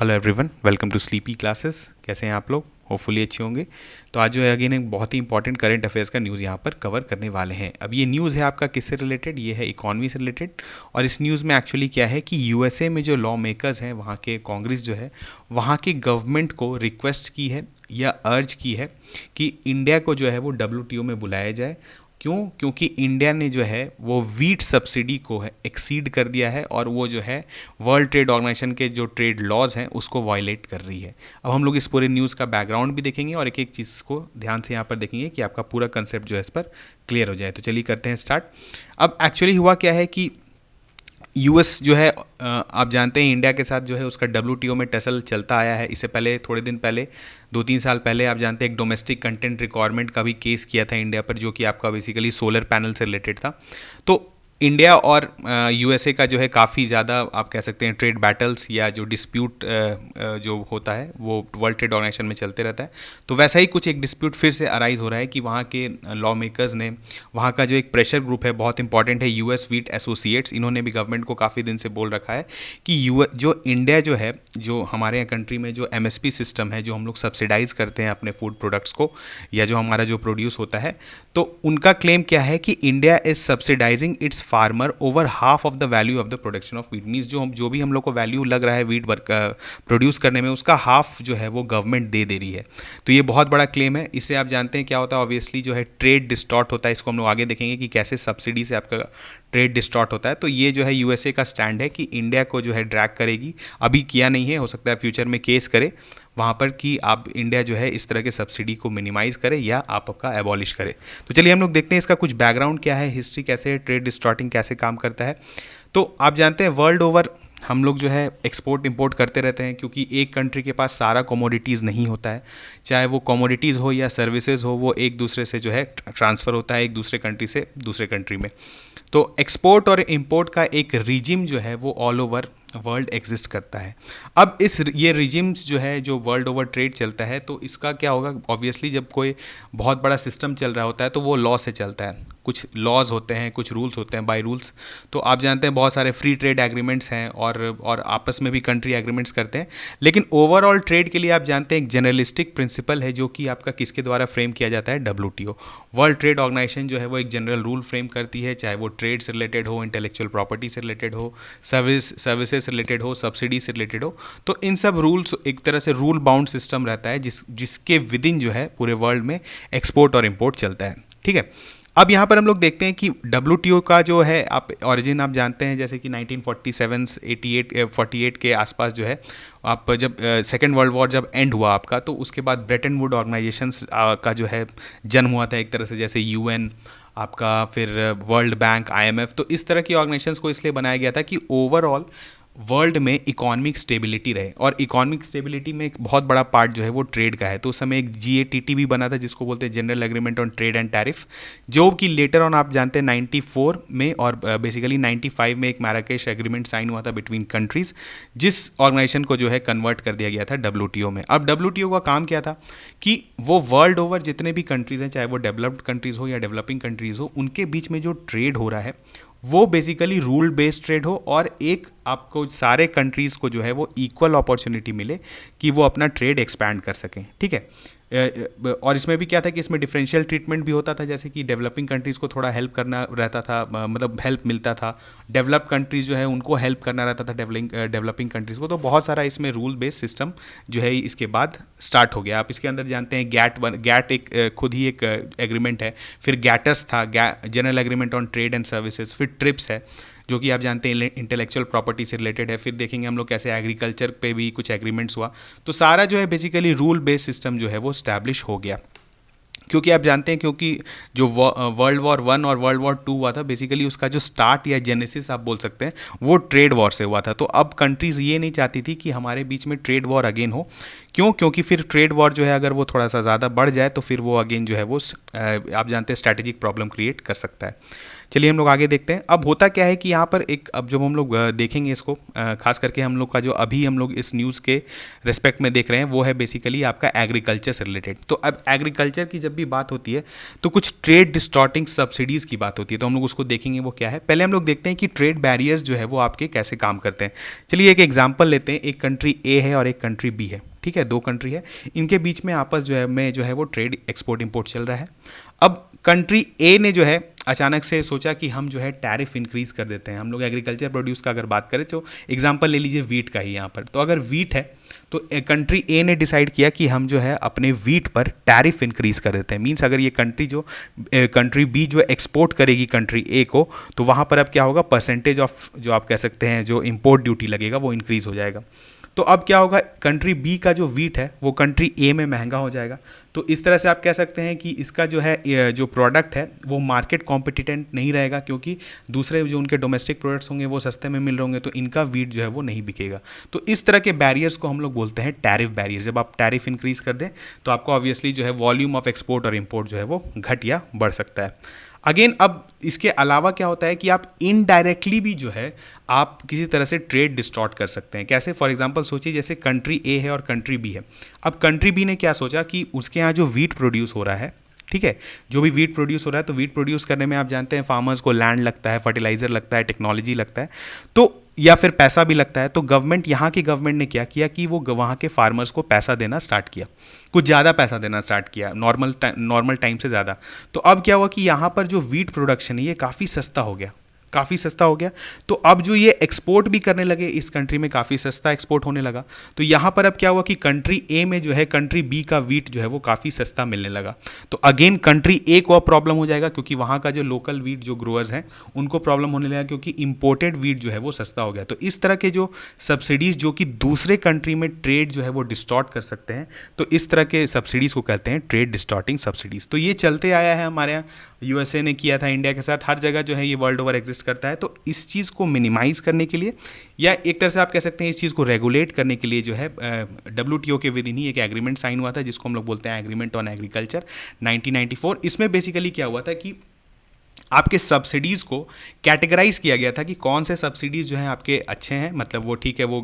Hello everyone, welcome to sleepy classes. कैसे हैं आप लोग? होपफुली अच्छे होंगे। तो आज जो है अगेन एक बहुत ही इंपॉर्टेंट करंट अफेयर्स का न्यूज़ यहाँ पर कवर करने वाले हैं। अब ये न्यूज़ है आपका किससे रिलेटेड? ये है इकॉनमी से रिलेटेड। और इस न्यूज़ में एक्चुअली क्या है कि यूएसए में जो लॉ मेकर्स हैं, वहाँ के कांग्रेस जो है, वहाँ की गवर्नमेंट को रिक्वेस्ट की है या अर्ज की है कि इंडिया को जो है वो डब्ल्यूटीओ में बुलाया जाए। क्यों? क्योंकि इंडिया ने जो है वो वीट सब्सिडी को है एक्सीड कर दिया है और वो जो है वर्ल्ड ट्रेड ऑर्गेनाइजेशन के जो ट्रेड लॉज हैं उसको वायलेट कर रही है। अब हम लोग इस पूरे न्यूज़ का बैकग्राउंड भी देखेंगे और एक एक चीज़ को ध्यान से यहाँ पर देखेंगे कि आपका पूरा कंसेप्ट जो है इस पर क्लियर हो जाए। तो चलिए करते हैं स्टार्ट। अब एक्चुअली हुआ क्या है कि यूएस जो है आप जानते हैं इंडिया के साथ जो है उसका डब्ल्यूटीओ में टसल चलता आया है। इससे पहले थोड़े दिन पहले 2-3 साल पहले आप जानते हैं एक डोमेस्टिक कंटेंट रिक्वायरमेंट का भी केस किया था इंडिया पर, जो कि आपका बेसिकली सोलर पैनल से रिलेटेड था। तो इंडिया और यूएसए का जो है काफ़ी ज़्यादा आप कह सकते हैं ट्रेड बैटल्स या जो डिस्प्यूट जो होता है वो वर्ल्ड ट्रेड ऑर्गेनाइजेशन में चलते रहता है। तो वैसा ही कुछ एक डिस्प्यूट फिर से अराइज हो रहा है कि वहाँ के लॉ मेकर्स ने, वहाँ का जो एक प्रेशर ग्रुप है बहुत इंपॉर्टेंट है, यूएस वीट एसोसिएट्स, इन्होंने भी गवर्नमेंट को काफ़ी दिन से बोल रखा है कि जो इंडिया जो है, जो हमारे यहाँ कंट्री में जो एमएसपी सिस्टम है, जो हम लोग सब्सिडाइज करते हैं अपने फूड प्रोडक्ट्स को या जो हमारा जो प्रोड्यूस होता है, तो उनका क्लेम क्या है कि India is subsidising it's farmer over half of the value of the production of wheat. Means जो भी हम लोग को वैल्यू लग रहा है वीट प्रोड्यूस करने में, उसका हाफ जो है वो गवर्नमेंट दे रही है। तो ये बहुत बड़ा क्लेम है। इससे आप जानते हैं क्या होता है, ऑब्वियसली जो है ट्रेड डिस्टॉर्ट होता है। इसको हम लोग आगे देखेंगे कि कैसे सब्सिडी से आपका ट्रेड डिस्टॉर्ट होता है। तो ये जो है यूएसए का स्टैंड है कि इंडिया को जो है ड्रैग करेगी। अभी किया नहीं है, हो सकता है फ्यूचर में केस करे वहाँ पर कि आप इंडिया जो है इस तरह के सब्सिडी को मिनिमाइज़ करे या आप आपका एबॉलिश करे। तो चलिए हम लोग देखते हैं इसका कुछ बैकग्राउंड क्या है, हिस्ट्री कैसे है, ट्रेड डिस्टॉर्टिंग कैसे काम करता है। तो आप जानते हैं वर्ल्ड ओवर हम लोग जो है एक्सपोर्ट इंपोर्ट करते रहते हैं, क्योंकि एक कंट्री के पास सारा कमोडिटीज़ नहीं होता है। चाहे वो कमोडिटीज़ हो या सर्विसेज हो, वो एक दूसरे से जो है ट्रांसफ़र होता है एक दूसरे कंट्री से दूसरे कंट्री में। तो एक्सपोर्ट और इंपोर्ट का एक रिजिम जो है वो ऑल ओवर वर्ल्ड एग्जिस्ट करता है। अब ये रिजिम्स जो है, जो वर्ल्ड ओवर ट्रेड चलता है, तो इसका क्या होगा, ऑब्वियसली जब कोई बहुत बड़ा सिस्टम चल रहा होता है तो वो लॉ से चलता है। कुछ लॉज होते हैं, कुछ रूल्स होते हैं, बाय रूल्स। तो आप जानते हैं बहुत सारे फ्री ट्रेड एग्रीमेंट्स हैं और आपस में भी कंट्री एग्रीमेंट्स करते हैं। लेकिन ओवरऑल ट्रेड के लिए आप जानते हैं एक जनरलिस्टिक प्रिंसिपल है, जो कि आपका किसके द्वारा फ्रेम किया जाता है? डब्ल्यूटीओ, वर्ल्ड ट्रेड ऑर्गेनाइजेशन जो है वो एक जनरल रूल फ्रेम करती है, चाहे वो ट्रेड से रिलेटेड हो, इंटेलेक्चुअल प्रॉपर्टी से रिलेटेड हो, सर्विसेज से रिलेटेड हो, सब्सिडी से रिलेटेड हो। तो इन सब रूल्स एक तरह से रूल बाउंड सिस्टम रहता है जिसके विद इन जो है पूरे वर्ल्ड में एक्सपोर्ट और इंपोर्ट चलता है। ठीक है। अब यहाँ पर हम लोग देखते हैं कि डब्ल्यूटीओ का जो है आप ओरिजिन आप जानते हैं, जैसे कि 1947 88 48 के आसपास जो है, आप जब सेकेंड वर्ल्ड वॉर जब एंड हुआ आपका, तो उसके बाद ब्रेटन वुड ऑर्गेनाइजेशंस का जो है जन्म हुआ था एक तरह से, जैसे यूएन आपका, फिर वर्ल्ड बैंक, आईएमएफ। तो इस तरह की ऑर्गेनाइजेशंस को इसलिए बनाया गया था कि ओवरऑल वर्ल्ड में इकोनॉमिक स्टेबिलिटी रहे। और इकोनॉमिक स्टेबिलिटी में एक बहुत बड़ा पार्ट जो है वो ट्रेड का है। तो उस समय एक जीएटीटी भी बना था, जिसको बोलते हैं general agreement on trade and tariff, जो कि लेटर ऑन आप जानते हैं 94 में और बेसिकली 95 में एक मैराकेश एग्रीमेंट साइन हुआ था बिटवीन कंट्रीज, जिस ऑर्गेनाइजेशन को जो है कन्वर्ट कर दिया गया था डब्ल्यूटीओ में। अब डब्ल्यूटीओ का काम क्या था कि वो वर्ल्ड ओवर जितने भी कंट्रीज हैं, चाहे वो डेवलप्ड कंट्रीज हो या डेवलपिंग कंट्रीज हो, उनके बीच में जो ट्रेड हो रहा है वो बेसिकली रूल बेस्ड ट्रेड हो और एक आपको सारे कंट्रीज़ को जो है वो इक्वल अपॉर्चुनिटी मिले कि वो अपना ट्रेड एक्सपैंड कर सकें। ठीक है। और इसमें भी क्या था कि इसमें डिफरेंशियल ट्रीटमेंट भी होता था, जैसे कि डेवलपिंग कंट्रीज़ को थोड़ा हेल्प करना रहता था, मतलब हेल्प मिलता था। डेवलप्ड कंट्रीज़ जो है उनको हेल्प करना रहता था डेवलपिंग कंट्रीज़ को। तो बहुत सारा इसमें रूल बेस्ड सिस्टम जो है इसके बाद स्टार्ट हो गया। आप इसके अंदर जानते हैं गैट एक खुद ही एक एग्रीमेंट है, फिर गैटस था, general agreement on trade and services, फिर ट्रिप्स है जो कि आप जानते हैं इंटेलेक्चुअल प्रॉपर्टी से रिलेटेड है। फिर देखेंगे हम लोग कैसे एग्रीकल्चर पे भी कुछ एग्रीमेंट्स हुआ। तो सारा जो है बेसिकली रूल बेस्ड सिस्टम जो है वो स्टैब्लिश हो गया, क्योंकि आप जानते हैं क्योंकि जो वर्ल्ड वॉर 1 और वर्ल्ड वॉर 2 हुआ था, बेसिकली उसका जो स्टार्ट या जेनेसिस आप बोल सकते हैं वो ट्रेड वॉर से हुआ था। तो अब कंट्रीज़ ये नहीं चाहती थी कि हमारे बीच में ट्रेड वॉर अगेन हो। क्यों? क्योंकि फिर ट्रेड वॉर जो है अगर वो थोड़ा सा ज़्यादा बढ़ जाए तो फिर वो अगेन जो है वो आप जानते हैं स्ट्रैटेजिक प्रॉब्लम क्रिएट कर सकता है। चलिए हम लोग आगे देखते हैं। अब होता क्या है कि यहाँ पर एक, अब जब हम लोग देखेंगे इसको, खास करके हम लोग का जो अभी हम लोग इस न्यूज़ के रिस्पेक्ट में देख रहे हैं वो है बेसिकली आपका एग्रीकल्चर से रिलेटेड। तो अब एग्रीकल्चर की जब भी बात होती है तो कुछ ट्रेड डिस्टॉर्टिंग सब्सिडीज़ की बात होती है, तो हम लोग उसको देखेंगे वो क्या है। पहले हम लोग देखते हैं कि ट्रेड बैरियर्स जो है वो आपके कैसे काम करते हैं। चलिए एक एग्जाम्पल लेते हैं, एक कंट्री ए है और एक कंट्री बी है, ठीक है, दो कंट्री है, इनके बीच में आपस जो है वो ट्रेड एक्सपोर्ट इंपोर्ट चल रहा है। अब कंट्री ए ने जो है अचानक से सोचा कि हम जो है टैरिफ इंक्रीज कर देते हैं। हम लोग एग्रीकल्चर प्रोड्यूस का अगर बात करें तो एग्जांपल ले लीजिए वीट का ही यहाँ पर। तो अगर वीट है तो कंट्री ए ने डिसाइड किया कि हम जो है अपने वीट पर टैरिफ इंक्रीज कर देते हैं। मींस अगर ये कंट्री बी जो एक्सपोर्ट करेगी कंट्री ए को, तो वहाँ पर अब क्या होगा, परसेंटेज ऑफ जो आप कह सकते हैं जो इम्पोर्ट ड्यूटी लगेगा वो इंक्रीज हो जाएगा। तो अब क्या होगा, कंट्री बी का जो वीट है वो कंट्री ए में महंगा हो जाएगा। तो इस तरह से आप कह सकते हैं कि इसका जो है जो प्रोडक्ट है वो मार्केट कॉम्पिटिटेंट नहीं रहेगा, क्योंकि दूसरे जो उनके डोमेस्टिक प्रोडक्ट्स होंगे वो सस्ते में मिल रहे होंगे, तो इनका वीट जो है वो नहीं बिकेगा। तो इस तरह के बैरियर्स को हम लोग बोलते हैं टैरिफ बैरियर। जब आप टैरिफ इंक्रीज कर दें तो आपको ऑब्वियसली जो है वॉल्यूम ऑफ एक्सपोर्ट और इम्पोर्ट जो है वो घट या बढ़ सकता है। अगेन अब इसके अलावा क्या होता है कि आप इनडायरेक्टली भी जो है आप किसी तरह से ट्रेड डिस्टॉर्ट कर सकते हैं। कैसे? फॉर एग्जांपल सोचिए जैसे कंट्री ए है और कंट्री बी है। अब कंट्री बी ने क्या सोचा कि उसके यहाँ जो वीट प्रोड्यूस हो रहा है, ठीक है, जो भी वीट प्रोड्यूस हो रहा है, तो वीट प्रोड्यूस करने में आप जानते हैं फार्मर्स को लैंड लगता है, फर्टिलाइजर लगता है, टेक्नोलॉजी लगता है, तो या फिर पैसा भी लगता है। तो यहाँ की गवर्नमेंट ने क्या किया कि वो वहाँ के फार्मर्स को पैसा देना स्टार्ट किया, कुछ ज़्यादा पैसा देना स्टार्ट किया, नॉर्मल टाइम से ज़्यादा। तो अब क्या हुआ कि यहाँ पर जो वीट प्रोडक्शन है ये काफ़ी सस्ता हो गया, काफ़ी सस्ता हो गया। तो अब जो ये एक्सपोर्ट भी करने लगे, इस कंट्री में काफ़ी सस्ता एक्सपोर्ट होने लगा। तो यहाँ पर अब क्या हुआ कि कंट्री ए में जो है कंट्री बी का वीट जो है वो काफ़ी सस्ता मिलने लगा। तो अगेन कंट्री ए को अब प्रॉब्लम हो जाएगा, क्योंकि वहाँ का जो लोकल वीट जो ग्रोअर्स हैं उनको प्रॉब्लम होने लगा, क्योंकि इंपोर्टेड वीट जो है वो सस्ता हो गया। तो इस तरह के जो सब्सिडीज़ जो कि दूसरे कंट्री में ट्रेड जो है वो डिस्टॉर्ट कर सकते हैं, तो इस तरह के सब्सिडीज़ को कहते हैं ट्रेड डिस्टॉर्टिंग सब्सिडीज़। तो ये चलते आया है, हमारे यहाँ यूएसए ने किया था इंडिया के साथ, हर जगह जो है ये वर्ल्ड ओवर एग्जिस्ट करता है। तो इस चीज़ को मिनिमाइज करने के लिए, या एक तरह से आप कह सकते हैं इस चीज़ को रेगुलेट करने के लिए जो है WTO के विदिन ही एक एग्रीमेंट साइन हुआ था, जिसको हम लोग बोलते हैं एग्रीमेंट ऑन एग्रीकल्चर 1994। इसमें बेसिकली क्या हुआ था कि आपके सब्सिडीज़ को कैटेगराइज किया गया था कि कौन से सब्सिडीज़ जो हैं आपके अच्छे हैं, मतलब वो ठीक है, वो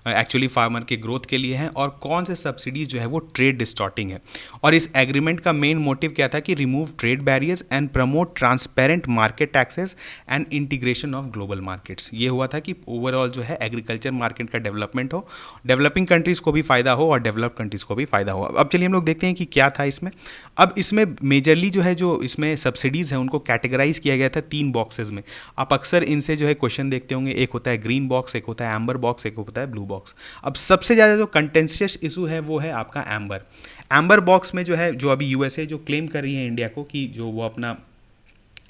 एक्चुअली फार्मर के ग्रोथ के लिए हैं, और कौन से सब्सिडीज़ जो है वो ट्रेड डिस्टॉर्टिंग है। और इस एग्रीमेंट का मेन मोटिव क्या था कि remove trade barriers and promote transparent market access and integration of global markets. ये हुआ था कि ओवरऑल जो है एग्रीकल्चर मार्केट का डेवलपमेंट हो, डेवलपिंग कंट्रीज़ को भी फ़ायदा हो और डेवलप कंट्रीज़ को भी फ़ायदा हो। अब चलिए हम लोग देखते हैं कि क्या था इसमें। अब इसमें मेजरली जो है जो इसमें सब्सिडीज़ हैं उनको कैटेगराइज किया गया था 3 बॉक्सेस में। आप अक्सर इनसे जो है क्वेश्चन देखते होंगे, एक होता है ग्रीन बॉक्स, एक होता है एम्बर बॉक्स, एक होता है ब्लू बॉक्स। अब सबसे ज़्यादा जो कंटेंशियस इशू है वो है आपका एम्बर बॉक्स में जो है, जो अभी यूएसए जो क्लेम कर रही है इंडिया को कि जो वो अपना,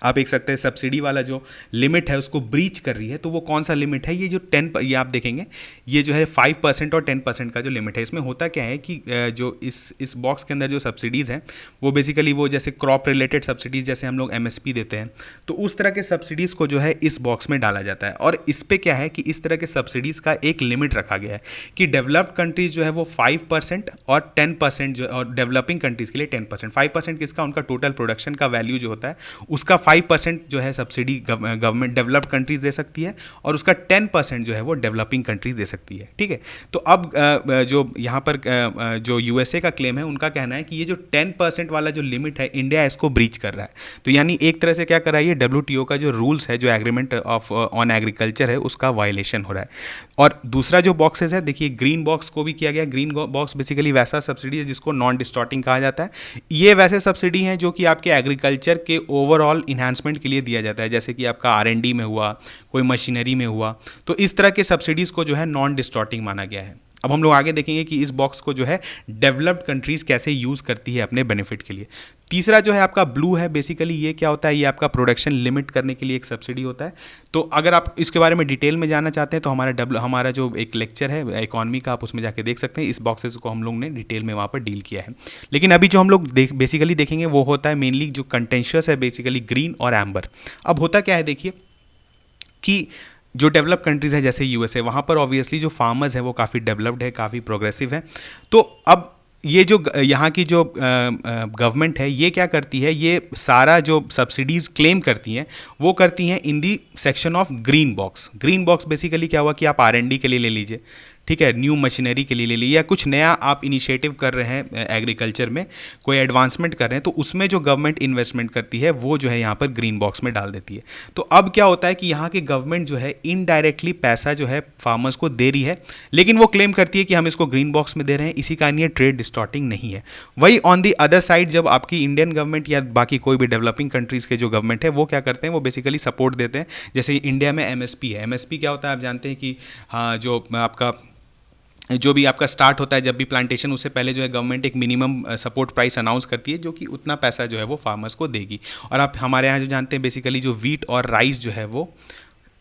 आप देख सकते हैं सब्सिडी वाला जो लिमिट है उसको ब्रीच कर रही है। तो वो कौन सा लिमिट है, ये जो 10, ये आप देखेंगे ये जो है 5% और 10% का जो लिमिट है। इसमें होता क्या है कि जो इस बॉक्स के अंदर जो सब्सिडीज़ हैं वो बेसिकली वो जैसे क्रॉप रिलेटेड सब्सिडीज़, जैसे हम लोग MSP देते हैं, तो उस तरह के सब्सिडीज़ को जो है इस बॉक्स में डाला जाता है। और इस पर क्या है कि इस तरह के सब्सिडीज़ का एक लिमिट रखा गया है कि डेवलप्ड कंट्रीज़ जो है वो 5% और 10% जो, और डेवलपिंग कंट्रीज़ के लिए 10%। 5% किसका, उनका टोटल प्रोडक्शन का वैल्यू जो होता है उसका 5% जो है subsidy government developed countries they सकती है, और उसका 10% जो है वो डेवलपिंग कंट्रीज दे सकती है, ठीक है। तो अब जो यहाँ पर जो यूएसए का क्लेम है, उनका कहना है कि ये जो 10% वाला जो लिमिट है इंडिया इसको ब्रीच कर रहा है। तो यानी एक तरह से क्या कर रहा है, ये WTO का जो रूल्स है, जो एग्रीमेंट ऑफ ऑन एग्रीकल्चर है, उसका वायलेशन हो रहा है। और दूसरा जो बॉक्सेस है, देखिए ग्रीन बॉक्स को भी किया गया। ग्रीन बॉक्स बेसिकली वैसा सब्सिडी है जिसको नॉन डिस्टॉर्टिंग कहा जाता है। ये वैसे सब्सिडी हैं जो कि आपके एग्रीकल्चर के ओवरऑल इन्हांसमेंट के लिए दिया जाता है, जैसे कि आपका R&D में हुआ, कोई मशीनरी में हुआ। तो इस तरह के सब्सिडीज़ को जो है नॉन डिस्टॉर्टिंग माना गया है। अब हम लोग आगे देखेंगे कि इस बॉक्स को जो है डेवलप्ड कंट्रीज़ कैसे यूज़ करती है अपने बेनिफिट के लिए। तीसरा जो है आपका ब्लू है, बेसिकली ये क्या होता है, ये आपका प्रोडक्शन लिमिट करने के लिए एक सब्सिडी होता है। तो अगर आप इसके बारे में डिटेल में जानना चाहते हैं तो हमारा जो एक लेक्चर है इकोनॉमी का, आप उसमें जाके देख सकते हैं। इस बॉक्सेस को हम लोग ने डिटेल में वहाँ पर डील किया है। लेकिन अभी जो हम लोग बेसिकली देखेंगे वो होता है मेनली जो कंटेंशियस है, बेसिकली ग्रीन और एम्बर। अब होता क्या है, देखिए कि जो डेवलप कंट्रीज़ हैं जैसे यूएसए, वहाँ पर ऑब्वियसली जो फार्मर्स हैं वो काफ़ी डेवलप्ड है, काफ़ी प्रोग्रेसिव है। तो अब ये जो यहाँ की जो गवर्नमेंट है ये क्या करती है, ये सारा जो सब्सिडीज़ क्लेम करती हैं वो करती हैं in the section of green box. Green box basically क्या हुआ कि आप R&D के लिए ले लीजिए, ठीक है, न्यू मशीनरी के लिए ले लीजिए, या कुछ नया आप इनिशिएटिव कर रहे हैं एग्रीकल्चर में, कोई एडवांसमेंट कर रहे हैं, तो उसमें जो गवर्नमेंट इन्वेस्टमेंट करती है वो जो है यहाँ पर ग्रीन बॉक्स में डाल देती है। तो अब क्या होता है कि यहाँ की गवर्नमेंट जो है इनडायरेक्टली पैसा जो है फार्मर्स को दे रही है, लेकिन वो क्लेम करती है कि हम इसको ग्रीन बॉक्स में दे रहे हैं, इसी कारण ये ट्रेड डिस्टॉर्टिंग नहीं है। वही ऑन दी अदर साइड जब आपकी इंडियन गवर्नमेंट या बाकी कोई भी डेवलपिंग कंट्रीज़ के जो गवर्नमेंट है वो क्या करते हैं, वो बेसिकली सपोर्ट देते हैं। जैसे इंडिया में MSP है, MSP क्या होता है आप जानते हैं कि हाँ, जो भी आपका स्टार्ट होता है जब भी प्लांटेशन, उससे पहले जो है गवर्नमेंट एक मिनिमम सपोर्ट प्राइस अनाउंस करती है जो कि उतना पैसा जो है वो फार्मर्स को देगी। और आप हमारे यहाँ जो जानते हैं बेसिकली जो वीट और राइस जो है वो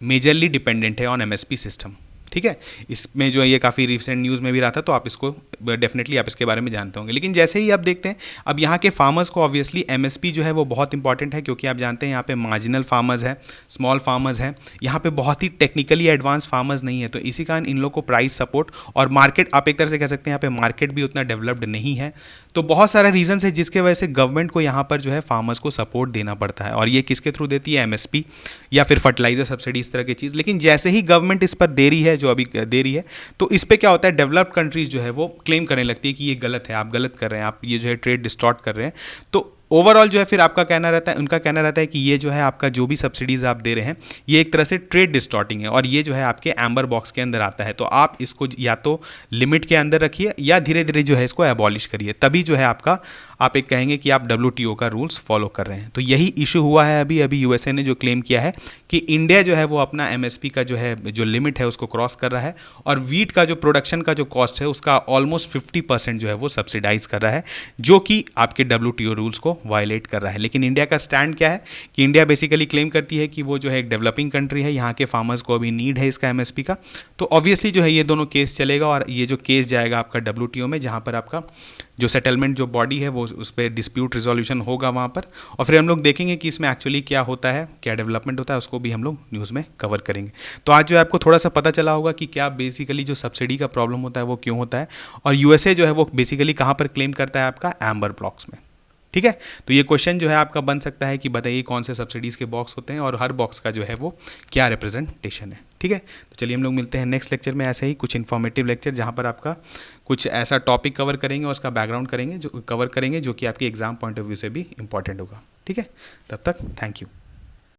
मेजरली डिपेंडेंट है ऑन MSP सिस्टम, ठीक है। इसमें जो है ये काफ़ी रिसेंट न्यूज़ में भी रहा था, तो आप इसको डेफिनेटली आप इसके बारे में जानते होंगे। लेकिन जैसे ही आप देखते हैं अब यहाँ के फार्मर्स को ऑब्वियसली MSP जो है वो बहुत इंपॉर्टेंट है, क्योंकि आप जानते हैं यहाँ पे मार्जिनल फार्मर्स है, स्मॉल फार्मर्स हैं, यहाँ पे बहुत ही टेक्निकली एडवांस फार्मर्स नहीं है, तो इसी कारण इन लोग को प्राइस सपोर्ट और मार्केट, आप एक तरह से कह सकते हैं यहाँ पे मार्केट भी उतना डेवलप्ड नहीं है। तो बहुत सारा रीजन है जिसके वजह से गवर्नमेंट को यहाँ पर जो है फार्मर्स को सपोर्ट देना पड़ता है, और ये किसके थ्रू देती है, MSP या फिर फर्टिलाइजर सब्सिडी, इस तरह की चीज़। लेकिन जैसे ही गवर्नमेंट इस पर दे रही है, जो अभी दे रही है, तो इस पर क्या होता है, डेवलप्ड कंट्रीज जो है वो क्लेम करने लगती है कि ये गलत है, आप गलत कर रहे हैं, आप ये जो है ट्रेड डिस्टॉर्ट कर रहे हैं। तो ओवरऑल जो है फिर आपका कहना रहता है, उनका कहना रहता है कि ये जो है आपका जो भी सब्सिडीज़ आप दे रहे हैं ये एक तरह से ट्रेड डिस्टॉर्टिंग है, और ये जो है आपके एम्बर बॉक्स के अंदर आता है। तो आप इसको या तो लिमिट के अंदर रखिए या धीरे धीरे जो है इसको एबॉलिश करिए, तभी जो है आपका, आप एक कहेंगे कि आप WTO का रूल्स फॉलो कर रहे हैं। तो यही इशू हुआ है अभी USA ने जो क्लेम किया है कि इंडिया जो है वो अपना MSP का जो है जो लिमिट है उसको क्रॉस कर रहा है, और वीट का जो प्रोडक्शन का जो कॉस्ट है उसका ऑलमोस्ट 50% जो है वो सब्सिडाइज कर रहा है, जो कि आपके WTO रूल्स को वायलेट कर रहा है। लेकिन इंडिया का स्टैंड क्या है कि इंडिया बेसिकली क्लेम करती है कि वो जो है एक डेवलपिंग कंट्री है, यहाँ के फार्मर्स को अभी नीड है इसका MSP का। तो ऑब्वियसली जो है ये दोनों केस चलेगा, और ये जो केस जाएगा आपका WTO में, जहाँ पर आपका जो सेटलमेंट जो बॉडी है वो उस पर डिस्प्यूट रिजोल्यूशन होगा वहाँ पर, और फिर हम लोग देखेंगे कि इसमें एक्चुअली क्या होता है, क्या डेवलपमेंट होता है, उसको भी हम लोग न्यूज़ में कवर करेंगे। तो आज जो है आपको थोड़ा सा पता चला होगा कि क्या बेसिकली जो सब्सिडी का प्रॉब्लम होता है वो क्यों होता है, और USA जो है वो बेसिकली कहाँ पर क्लेम करता है, आपका एम्बर ब्लॉक्स में, ठीक है। तो ये क्वेश्चन जो है आपका बन सकता है कि बताइए कौन से सब्सिडीज़ के बॉक्स होते हैं और हर बॉक्स का जो है वो क्या रिप्रेजेंटेशन है, ठीक है। तो चलिए हम लोग मिलते हैं नेक्स्ट लेक्चर में, ऐसे ही कुछ इन्फॉर्मेटिव लेक्चर जहाँ पर आपका कुछ ऐसा टॉपिक कवर करेंगे और उसका बैकग्राउंड करेंगे, जो कि आपके एग्जाम पॉइंट ऑफ व्यू से भी इंपॉर्टेंट होगा, ठीक है। तब तक थैंक यू।